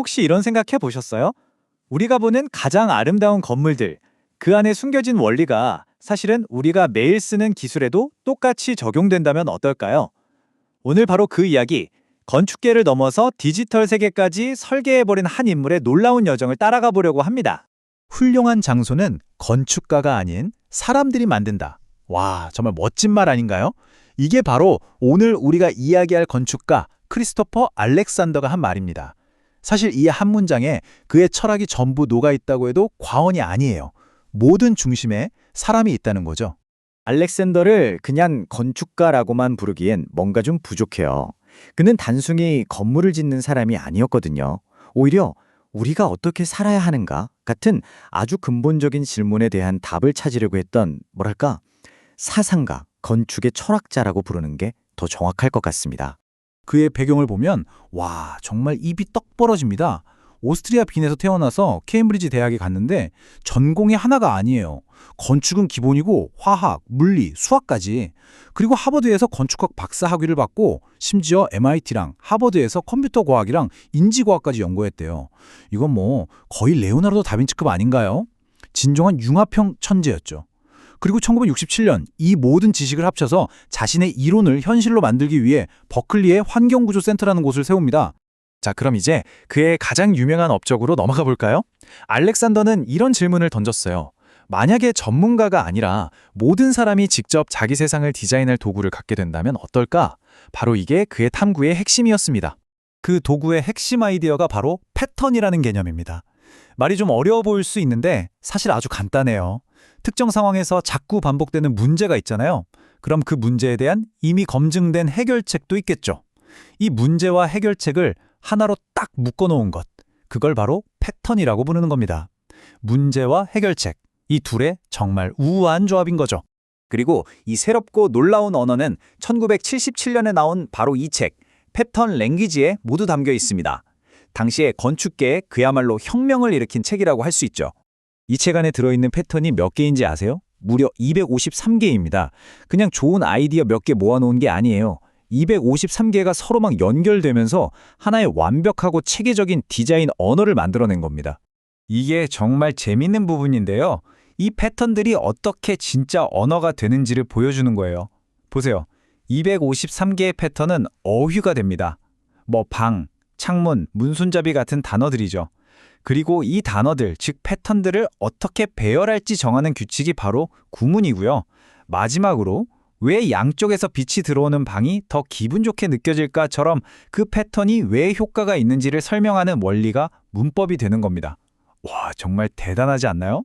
혹시 이런 생각해 보셨어요? 우리가 보는 가장 아름다운 건물들, 그 안에 숨겨진 원리가 사실은 우리가 매일 쓰는 기술에도 똑같이 적용된다면 어떨까요? 오늘 바로 그 이야기, 건축계를 넘어서 디지털 세계까지 설계해버린 한 인물의 놀라운 여정을 따라가 보려고 합니다. 훌륭한 장소는 건축가가 아닌 사람들이 만든다. 와, 정말 멋진 말 아닌가요? 이게 바로 오늘 우리가 이야기할 건축가 크리스토퍼 알렉산더가 한 말입니다. 사실 이 한 문장에 그의 철학이 전부 녹아있다고 해도 과언이 아니에요. 모든 중심에 사람이 있다는 거죠. 알렉산더를 그냥 건축가라고만 부르기엔 뭔가 좀 부족해요. 그는 단순히 건물을 짓는 사람이 아니었거든요. 오히려 우리가 어떻게 살아야 하는가 같은 아주 근본적인 질문에 대한 답을 찾으려고 했던 뭐랄까 사상가, 건축의 철학자라고 부르는 게 더 정확할 것 같습니다. 그의 배경을 보면 와, 정말 입이 떡 벌어집니다. 오스트리아 빈에서 태어나서 케임브리지 대학에 갔는데 전공이 하나가 아니에요. 건축은 기본이고 화학, 물리, 수학까지. 그리고 하버드에서 건축학 박사 학위를 받고 심지어 MIT랑 하버드에서 컴퓨터 과학이랑 인지과학까지 연구했대요. 이건 뭐 거의 레오나르도 다빈치급 아닌가요? 진정한 융합형 천재였죠. 그리고 1967년 이 모든 지식을 합쳐서 자신의 이론을 현실로 만들기 위해 버클리의 환경구조센터라는 곳을 세웁니다. 자, 그럼 이제 그의 가장 유명한 업적으로 넘어가 볼까요? 알렉산더는 이런 질문을 던졌어요. 만약에 전문가가 아니라 모든 사람이 직접 자기 세상을 디자인할 도구를 갖게 된다면 어떨까? 바로 이게 그의 탐구의 핵심이었습니다. 그 도구의 핵심 아이디어가 바로 패턴이라는 개념입니다. 말이 좀 어려워 보일 수 있는데 사실 아주 간단해요. 특정 상황에서 자꾸 반복되는 문제가 있잖아요. 그럼 그 문제에 대한 이미 검증된 해결책도 있겠죠. 이 문제와 해결책을 하나로 딱 묶어놓은 것, 그걸 바로 패턴이라고 부르는 겁니다. 문제와 해결책, 이 둘의 정말 우아한 조합인 거죠. 그리고 이 새롭고 놀라운 언어는 1977년에 나온 바로 이 책, 패턴 랭귀지에 모두 담겨 있습니다. 당시에 건축계에 그야말로 혁명을 일으킨 책이라고 할 수 있죠. 이 책 안에 들어있는 패턴이 몇 개인지 아세요? 무려 253개입니다. 그냥 좋은 아이디어 몇 개 모아놓은 게 아니에요. 253개가 서로 막 연결되면서 하나의 완벽하고 체계적인 디자인 언어를 만들어낸 겁니다. 이게 정말 재밌는 부분인데요. 이 패턴들이 어떻게 진짜 언어가 되는지를 보여주는 거예요. 보세요. 253개의 패턴은 어휘가 됩니다. 뭐 방, 창문, 문손잡이 같은 단어들이죠. 그리고 이 단어들, 즉 패턴들을 어떻게 배열할지 정하는 규칙이 바로 구문이고요. 마지막으로 왜 양쪽에서 빛이 들어오는 방이 더 기분 좋게 느껴질까처럼 그 패턴이 왜 효과가 있는지를 설명하는 원리가 문법이 되는 겁니다. 와, 정말 대단하지 않나요?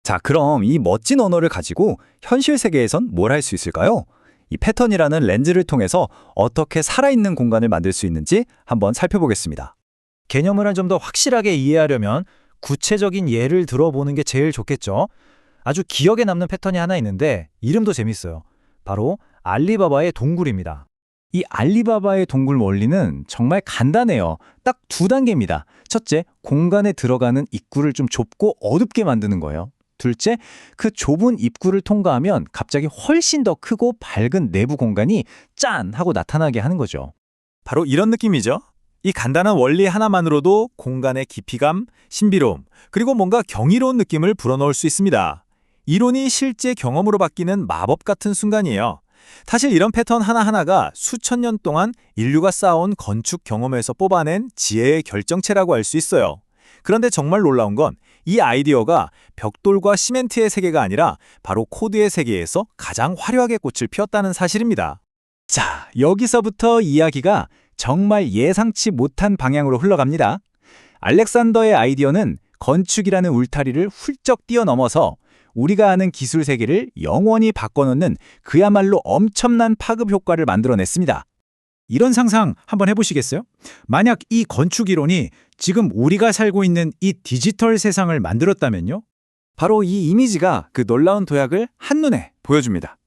자, 그럼 이 멋진 언어를 가지고 현실 세계에선 뭘 할 수 있을까요? 이 패턴이라는 렌즈를 통해서 어떻게 살아있는 공간을 만들 수 있는지 한번 살펴보겠습니다. 개념을 좀 더 확실하게 이해하려면 구체적인 예를 들어보는 게 제일 좋겠죠. 아주 기억에 남는 패턴이 하나 있는데 이름도 재밌어요. 바로 알리바바의 동굴입니다. 이 알리바바의 동굴 원리는 정말 간단해요. 딱 두 단계입니다. 첫째, 공간에 들어가는 입구를 좀 좁고 어둡게 만드는 거예요. 둘째, 그 좁은 입구를 통과하면 갑자기 훨씬 더 크고 밝은 내부 공간이 짠! 하고 나타나게 하는 거죠. 바로 이런 느낌이죠. 이 간단한 원리 하나만으로도 공간의 깊이감, 신비로움, 그리고 뭔가 경이로운 느낌을 불어넣을 수 있습니다. 이론이 실제 경험으로 바뀌는 마법 같은 순간이에요. 사실 이런 패턴 하나하나가 수천 년 동안 인류가 쌓아온 건축 경험에서 뽑아낸 지혜의 결정체라고 할 수 있어요. 그런데 정말 놀라운 건 이 아이디어가 벽돌과 시멘트의 세계가 아니라 바로 코드의 세계에서 가장 화려하게 꽃을 피웠다는 사실입니다. 자, 여기서부터 이야기가 정말 예상치 못한 방향으로 흘러갑니다. 알렉산더의 아이디어는 건축이라는 울타리를 훌쩍 뛰어넘어서 우리가 아는 기술 세계를 영원히 바꿔놓는 그야말로 엄청난 파급 효과를 만들어냈습니다. 이런 상상 한번 해보시겠어요? 만약 이 건축 이론이 지금 우리가 살고 있는 이 디지털 세상을 만들었다면요? 바로 이 이미지가 그 놀라운 도약을 한눈에 보여줍니다.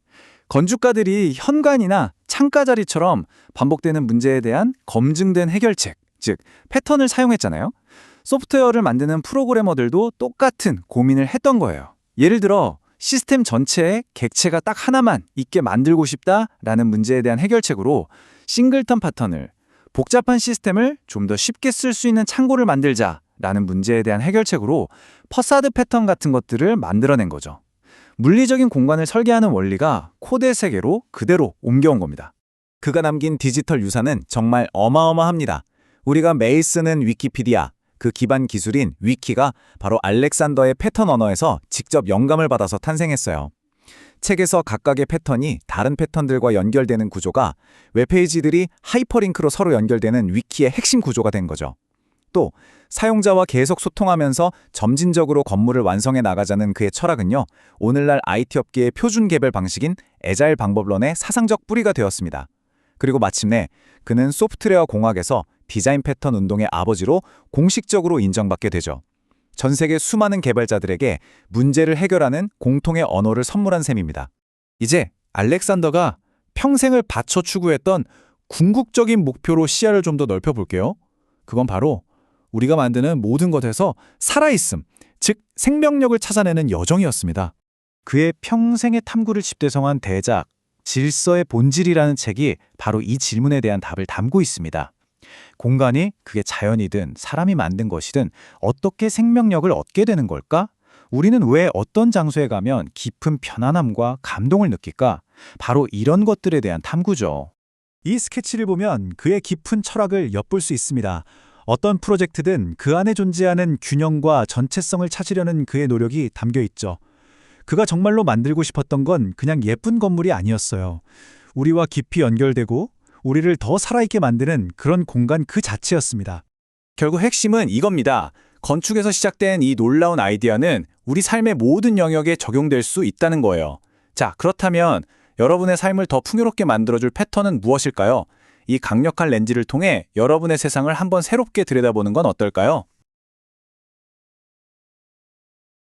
건축가들이 현관이나 창가 자리처럼 반복되는 문제에 대한 검증된 해결책, 즉 패턴을 사용했잖아요. 소프트웨어를 만드는 프로그래머들도 똑같은 고민을 했던 거예요. 예를 들어 시스템 전체에 객체가 딱 하나만 있게 만들고 싶다라는 문제에 대한 해결책으로 싱글턴 패턴을, 복잡한 시스템을 좀 더 쉽게 쓸 수 있는 창고를 만들자라는 문제에 대한 해결책으로 퍼사드 패턴 같은 것들을 만들어낸 거죠. 물리적인 공간을 설계하는 원리가 코드 세계로 그대로 옮겨온 겁니다. 그가 남긴 디지털 유산은 정말 어마어마합니다. 우리가 매일 쓰는 위키피디아, 그 기반 기술인 위키가 바로 알렉산더의 패턴 언어에서 직접 영감을 받아서 탄생했어요. 책에서 각각의 패턴이 다른 패턴들과 연결되는 구조가 웹페이지들이 하이퍼링크로 서로 연결되는 위키의 핵심 구조가 된 거죠. 또 사용자와 계속 소통하면서 점진적으로 건물을 완성해 나가자는 그의 철학은요, 오늘날 IT 업계의 표준 개발 방식인 애자일 방법론의 사상적 뿌리가 되었습니다. 그리고 마침내 그는 소프트웨어 공학에서 디자인 패턴 운동의 아버지로 공식적으로 인정받게 되죠. 전 세계 수많은 개발자들에게 문제를 해결하는 공통의 언어를 선물한 셈입니다. 이제 알렉산더가 평생을 바쳐 추구했던 궁극적인 목표로 시야를 좀 더 넓혀볼게요. 그건 바로 우리가 만드는 모든 것에서 살아있음, 즉 생명력을 찾아내는 여정이었습니다. 그의 평생의 탐구를 집대성한 대작, 질서의 본질이라는 책이 바로 이 질문에 대한 답을 담고 있습니다. 공간이 그게 자연이든 사람이 만든 것이든 어떻게 생명력을 얻게 되는 걸까? 우리는 왜 어떤 장소에 가면 깊은 편안함과 감동을 느낄까? 바로 이런 것들에 대한 탐구죠. 이 스케치를 보면 그의 깊은 철학을 엿볼 수 있습니다. 어떤 프로젝트든 그 안에 존재하는 균형과 전체성을 찾으려는 그의 노력이 담겨 있죠. 그가 정말로 만들고 싶었던 건 그냥 예쁜 건물이 아니었어요. 우리와 깊이 연결되고 우리를 더 살아있게 만드는 그런 공간 그 자체였습니다. 결국 핵심은 이겁니다. 건축에서 시작된 이 놀라운 아이디어는 우리 삶의 모든 영역에 적용될 수 있다는 거예요. 자, 그렇다면 여러분의 삶을 더 풍요롭게 만들어줄 패턴은 무엇일까요? 이 강력한 렌즈를 통해 여러분의 세상을 한번 새롭게 들여다보는 건 어떨까요?